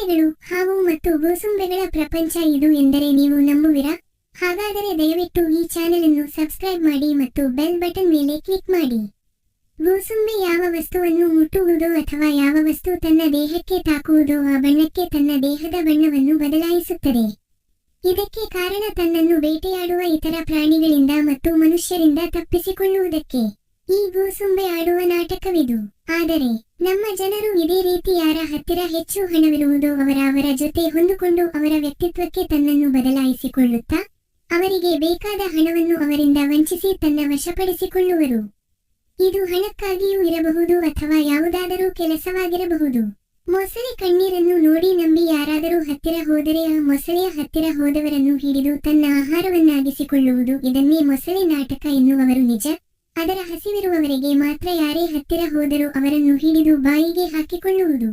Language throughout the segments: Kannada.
ಪ್ರಾಣಿಗಳು, ಹಾವು ಮತ್ತು ಗೋಸುಂಬೆಗಳ ಪ್ರಪಂಚ ಇದು ಎಂದರೆ ನೀವು ನಂಬುವಿರಾ? ಹಾಗಾದರೆ ದಯವಿಟ್ಟು ಈ ಚಾನೆಲ್ ಅನ್ನು ಸಬ್ಸ್ಕ್ರೈಬ್ ಮಾಡಿ ಮತ್ತು ಬೆಲ್ ಬಟನ್ ಮೇಲೆ ಕ್ಲಿಕ್ ಮಾಡಿ. ಗೋಸುಂಬೆ ಯಾವ ವಸ್ತುವನ್ನು ಮುಟ್ಟುವುದೋ ಅಥವಾ ಯಾವ ವಸ್ತು ತನ್ನ ದೇಹಕ್ಕೆ ತಾಕುವುದೋ ಆ ಬಣ್ಣಕ್ಕೆ ತನ್ನ ದೇಹದ ಬಣ್ಣವನ್ನು ಬದಲಾಯಿಸುತ್ತದೆ. ಇದಕ್ಕೆ ಕಾರಣ ತನ್ನನ್ನು ಬೇಟೆಯಾಡುವ ಇತರ ಪ್ರಾಣಿಗಳಿಂದ ಮತ್ತು ಮನುಷ್ಯರಿಂದ ತಪ್ಪಿಸಿಕೊಳ್ಳುವುದಕ್ಕೆ. ಈ ಗೋಸುಂಬೆ ಆಡುವ ನಾಟಕವಿದು. ಆದರೆ ನಮ್ಮ ಜನರು ಇದೇ ರೀತಿ ಯಾರ ಹತ್ತಿರ ಹೆಚ್ಚು ಹಣವಿರುವುದೋ ಅವರ ಜೊತೆ ಹೊಂದಿಕೊಂಡು ಅವರ ವ್ಯಕ್ತಿತ್ವಕ್ಕೆ ತನ್ನನ್ನು ಬದಲಾಯಿಸಿಕೊಳ್ಳುತ್ತಾ ಅವರಿಗೆ ಬೇಕಾದ ಹಣವನ್ನು ಅವರಿಂದ ವಂಚಿಸಿ ತನ್ನ ವಶಪಡಿಸಿಕೊಳ್ಳುವರು. ಇದು ಹಣಕ್ಕಾಗಿಯೂ ಇರಬಹುದು ಅಥವಾ ಯಾವುದಾದರೂ ಕೆಲಸವಾಗಿರಬಹುದು. ಮೊಸಳೆ ಕಣ್ಣೀರನ್ನು ನೋಡಿ ನಂಬಿ ಯಾರಾದರೂ ಹತ್ತಿರ ಹೋದರೆ ಆ ಮೊಸಳೆಯ ಹತ್ತಿರ ಹೋದವರನ್ನು ಹಿಡಿದು ತನ್ನ ಆಹಾರವನ್ನಾಗಿಸಿಕೊಳ್ಳುವುದು, ಇದನ್ನೇ ಮೊಸಳೆ ನಾಟಕ ಎನ್ನುವರು. ನಿಜ, ಅದರ ಹಸಿವಿರುವವರೆಗೆ ಮಾತ್ರ ಯಾರೇ ಹತ್ತಿರ ಹೋದರೂ ಅವರನ್ನು ಹಿಡಿದು ಬಾಯಿಗೆ ಹಾಕಿಕೊಳ್ಳುವುದು.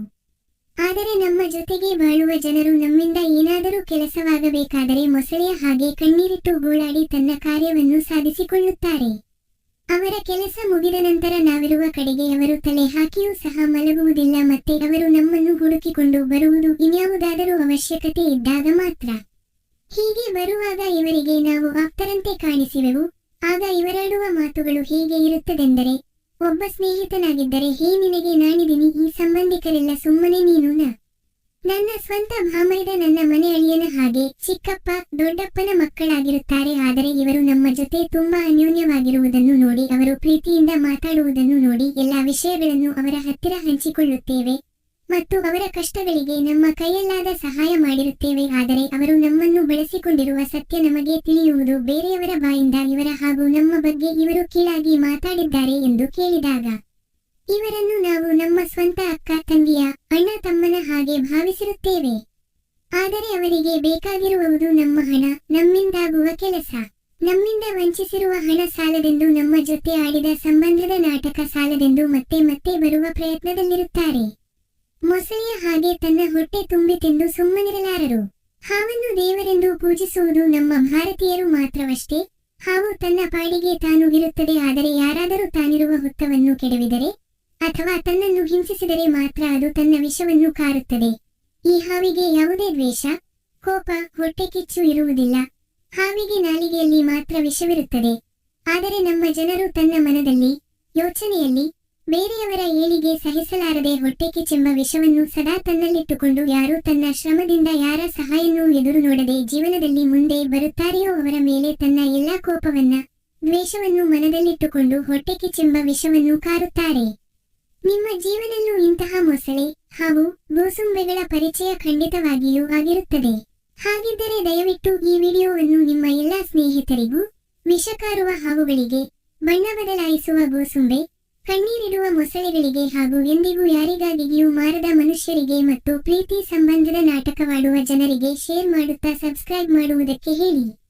ಆದರೆ ನಮ್ಮ ಜೊತೆಗೆ ಬಾಳುವ ಜನರು ನಮ್ಮಿಂದ ಏನಾದರೂ ಕೆಲಸವಾಗಬೇಕಾದರೆ ಮೊಸಳೆಯ ಹಾಗೆ ಕಣ್ಣೀರಿಟ್ಟು ಗೋಳಾಡಿ ತನ್ನ ಕಾರ್ಯವನ್ನು ಸಾಧಿಸಿಕೊಳ್ಳುತ್ತಾರೆ. ಅವರ ಕೆಲಸ ಮುಗಿದ ನಂತರ ನಾವಿರುವ ಕಡೆಗೆ ಅವರು ತಲೆ ಹಾಕಿಯೂ ಸಹ ಮಲಗುವುದಿಲ್ಲ. ಮತ್ತೆ ಅವರು ನಮ್ಮನ್ನು ಹುಡುಕಿಕೊಂಡು ಬರುವುದು ಇನ್ಯಾವುದಾದರೂ ಅವಶ್ಯಕತೆ ಇದ್ದಾಗ ಮಾತ್ರ. ಹೀಗೆ ಬರುವಾಗ ಇವರಿಗೆ ನಾವು ಆಪ್ತರಂತೆ ಕಾಣಿಸುವೆವು. ಆಗ ಇವರಾಡುವ ಮಾತುಗಳು ಹೇಗೆ ಇರುತ್ತದೆಂದರೆ, ಒಬ್ಬ ಸ್ನೇಹಿತನಾಗಿದ್ದರೆ, ಹೇ ನಿನಗೆ ನಾನಿದ್ದೀನಿ, ಈ ಸಂಬಂಧಿಕರೆಲ್ಲ ಸುಮ್ಮನೆ ನೀನು ನನ್ನ ಸ್ವಂತ ಭಾಮೈದ ನನ್ನ ಮನೆ ಅಳಿಯನ ಹಾಗೆ ಚಿಕ್ಕಪ್ಪ ದೊಡ್ಡಪ್ಪನ ಮಕ್ಕಳಾಗಿರುತ್ತಾರೆ. ಆದರೆ ಇವರು ನಮ್ಮ ಜೊತೆ ತುಂಬಾ ಅನ್ಯೋನ್ಯವಾಗಿರುವುದನ್ನು ನೋಡಿ, ಅವರು ಪ್ರೀತಿಯಿಂದ ಮಾತಾಡುವುದನ್ನು ನೋಡಿ ಎಲ್ಲಾ ವಿಷಯಗಳನ್ನು ಅವರ ಹತ್ತಿರ ಹಂಚಿಕೊಳ್ಳುತ್ತೇವೆ ಮತ್ತು ಅವರ ಕಷ್ಟಗಳಿಗೆ ನಮ್ಮ ಕೈಯಲ್ಲಾದ ಸಹಾಯ ಮಾಡಿರುತ್ತೇವೆ. ಆದರೆ ಅವರು ನಮ್ಮನ್ನು ಬಳಸಿಕೊಂಡಿರುವ ಸತ್ಯ ನಮಗೆ ತಿಳಿಯುವುದು ಬೇರೆಯವರ ಬಾಯಿಂದ. ಇವರ ಹಾಗೂ ನಮ್ಮ ಬಗ್ಗೆ ಇವರು ಕೀಳಾಗಿ ಮಾತಾಡಿದ್ದಾರೆ ಎಂದು ಕೇಳಿದಾಗ ಇವರನ್ನು ನಾವು ನಮ್ಮ ಸ್ವಂತ ಅಕ್ಕ ತಂಗಿಯ, ಅಣ್ಣ ತಮ್ಮನ ಹಾಗೆ ಭಾವಿಸಿರುತ್ತೇವೆ. ಆದರೆ ಅವರಿಗೆ ಬೇಕಾಗಿರುವುದು ನಮ್ಮ ಹಣ, ನಮ್ಮಿಂದಾಗುವ ಕೆಲಸ. ನಮ್ಮಿಂದ ವಂಚಿಸಿರುವ ಹಣ ಸಾಲದೆಂದು, ನಮ್ಮ ಜೊತೆ ಆಡಿದ ಸಂಬಂಧದ ನಾಟಕ ಸಾಲದೆಂದು ಮತ್ತೆ ಮತ್ತೆ ಬರುವ ಪ್ರಯತ್ನದಲ್ಲಿರುತ್ತಾರೆ. ಮೊಸಳೆಯ ಹಾಗೆ ತನ್ನ ಹೊಟ್ಟೆ ತುಂಬಿ ತಿಂದು ಸುಮ್ಮನಿರಲಾರರು. ಹಾವನ್ನು ದೇವರೆಂದು ಪೂಜಿಸುವುದು ನಮ್ಮ ಭಾರತೀಯರು ಮಾತ್ರವಷ್ಟೇ. ಹಾವು ತನ್ನ ಪಾಡಿಗೆ ತಾನು ಇರುತ್ತದೆ. ಆದರೆ ಯಾರಾದರೂ ತಾನಿರುವ ಹುತ್ತವನ್ನು ಕೆಡವಿದರೆ ಅಥವಾ ತನ್ನನ್ನು ಹಿಂಸಿಸಿದರೆ ಮಾತ್ರ ಅದು ತನ್ನ ವಿಷವನ್ನು ಕಾರುತ್ತದೆ. ಈ ಹಾವಿಗೆ ಯಾವುದೇ ದ್ವೇಷ, ಕೋಪ, ಹೊಟ್ಟೆ ಕಿಚ್ಚು ಇರುವುದಿಲ್ಲ. ಹಾವಿಗೆ ನಾಲಿಗೆಯಲ್ಲಿ ಮಾತ್ರ ವಿಷವಿರುತ್ತದೆ. ಆದರೆ ನಮ್ಮ ಜನರು ತನ್ನ ಮನದಲ್ಲಿ, ಯೋಚನೆಯಲ್ಲಿ ಬೇರೆಯವರ ಏಳಿಗೆ ಸಹಿಸಲಾರದೆ ಹೊಟ್ಟೆ ಕಿಚ್ಚೆಂಬ ವಿಷವನ್ನು ಸದಾ ತನ್ನಲ್ಲಿಟ್ಟುಕೊಂಡು ಯಾರು ತನ್ನ ಶ್ರಮದಿಂದ ಯಾರ ಸಹಾಯನೂ ಎದುರು ನೋಡದೆ ಜೀವನದಲ್ಲಿ ಮುಂದೆ ಬರುತ್ತಾರೆಯೋ ಅವರ ಮೇಲೆ ತನ್ನ ಎಲ್ಲಾ ಕೋಪವನ್ನ, ದ್ವೇಷವನ್ನು ಮನದಲ್ಲಿಟ್ಟುಕೊಂಡು ಹೊಟ್ಟೆ ಕಿಚ್ಚೆಂಬ ವಿಷವನ್ನು ಕಾರುತ್ತಾರೆ. ನಿಮ್ಮ ಜೀವನಲ್ಲೂ ಇಂತಹ ಮೊಸಳೆ, ಹಾವು, ಗೋಸುಂಬೆಗಳ ಪರಿಚಯ ಖಂಡಿತವಾಗಿಯೂ ಆಗಿರುತ್ತದೆ. ಹಾಗಿದ್ದರೆ ದಯವಿಟ್ಟು ಈ ವಿಡಿಯೋವನ್ನು ನಿಮ್ಮ ಎಲ್ಲಾ ಸ್ನೇಹಿತರಿಗೂ, ವಿಷಕಾರುವ ಹಾವುಗಳಿಗೆ, ಬಣ್ಣ ಬದಲಾಯಿಸುವ ಗೋಸುಂಬೆ, ಕಣ್ಣೀರಿಡುವ ಮೊಸಳೆಗಳಿಗೆ ಹಾಗೂ ಎಂದಿಗೂ ಯಾರಿಗಾಗಿಯೂ ಮಾರದ ಮನುಷ್ಯರಿಗೆ ಮತ್ತು ಪ್ರೀತಿ ಸಂಬಂಧದ ನಾಟಕವಾಡುವ ಜನರಿಗೆ ಶೇರ್ ಮಾಡುತ್ತಾ ಸಬ್ಸ್ಕ್ರೈಬ್ ಮಾಡುವುದಕ್ಕೆ ಹೇಳಿ.